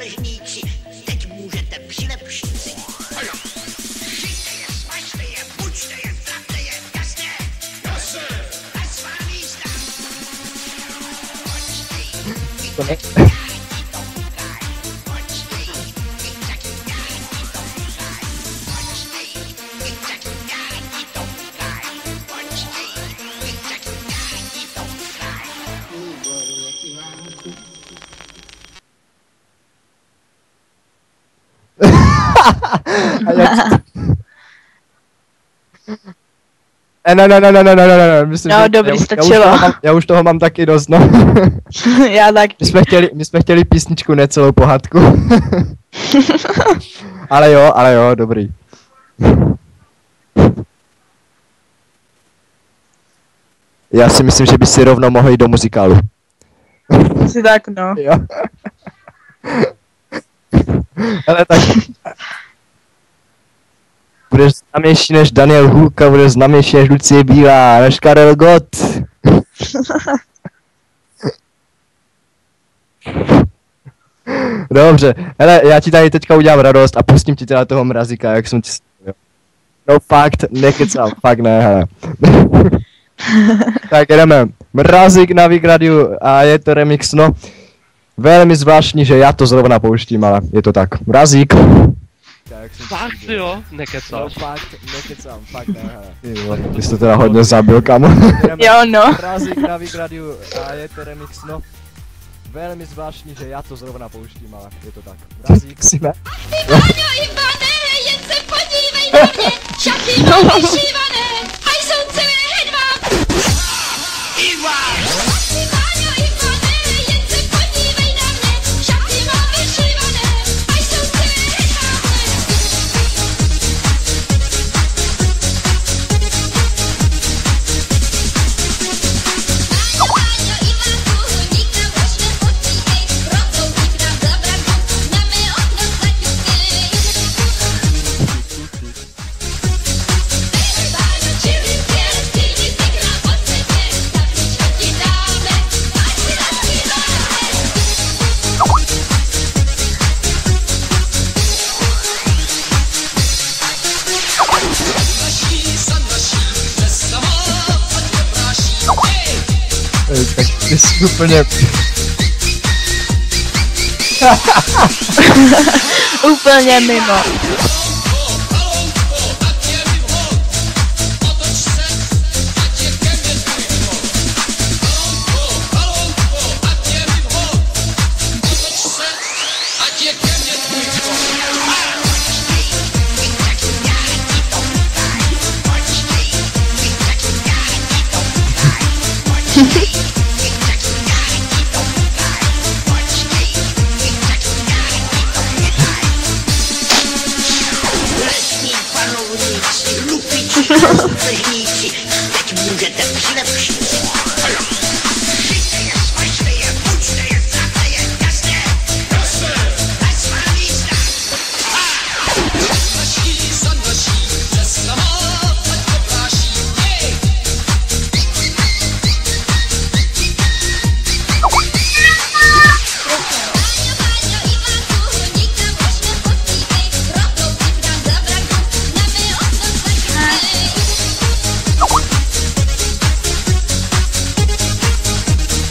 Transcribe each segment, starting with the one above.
loupežníci, teď můžete přilepšit si. Šijte je, smažte je, buďte je, trapte je, jasně? Jasně! Na svá místa! Počkej, Ne, myslím, No, že dobrý, stačilo. Já už toho mám taky dost, no. Já taky. My jsme chtěli písničku, ne celou pohádku. ale jo, dobrý. Já si myslím, že by si rovnou mohl jít do muzikálu. Asi tak, no. Jo. Ale tak... Budeš známější než Daniel Hůlka, budeš známější než Lucie Bílá, než Karel Gott. Dobře, hele, já ti tady teďka udělám radost a pustím ti teda toho Mrazíka, jak jsem ti... No fakt, nekecám, fakt ne, hele. Tak jdeme, Mrazík na Vík Radiu a je to remix, no. Velmi zvláštní, že já to zrovna pouštím, ale je to tak. Mrazík. Fakt jo, nekecáš. No fakt, nekecám, fakt ne, hele. Ty jsi to teda hodně zabil, kamo. Jo, no. Mrazík na Vík Radiu a je to remix, no. Velmi zvláštní, že já to zrovna pouštím, ale je to tak. Mrazík. Ivane, jen se podívej na mě, šaty mám vyšívané, a jsou celé hedváb. Ivan! Ivane, jen se podívej na mě, šaty mám vyšívané, a jsou celé hedváb. Váňo, Ivanku, nikam už nepodívej, rovnou ti dám za branku, na mé okno zaťukej. Váňo, čili pěl, ty mi pěkná po světě, kapličku ti dáme, ať si naspíváme. Tak ty jsi úplně... Úplně mimo. Lesní panovníci, lupiči a loupežníci, teď můžete přilepšit si. Šijte je, smažte je, buďte je, trapte je, jasně? Jasně! Na svá místa! Váňo, Ivanku, nikam už nepodívej, rovnou ti dám za branku, na mé okno zaťukej.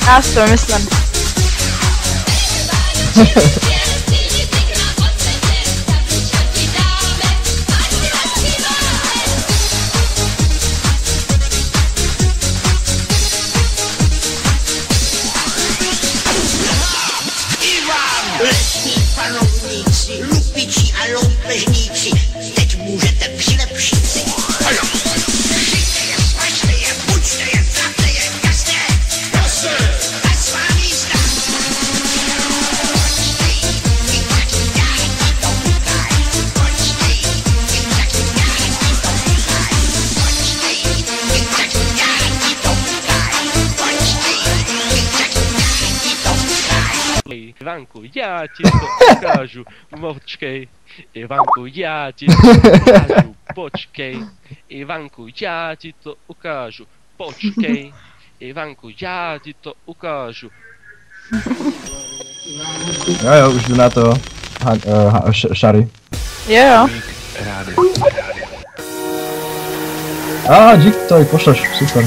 Já si to myslím. Váňo, čili pěl, ty mi pěkná po světě, kapličku ti dáme, ať si naspíváme. Ivan! Lesní panovníci, lupiči a loupežníci, teď můžete přilepšit si. Šijte je, smažte je, buďte je, trapte je, jasně? Jasně! Na svá místa! Ivanku, já ti to ukážu, počkej. Ivanku, já ti to ukážu, počkej. Ivanku, já ti to ukážu, počkej. Ivanku, já ti to ukážu. Jo, už jdu na to. Šary. Jo. Dík, to pošleš, super.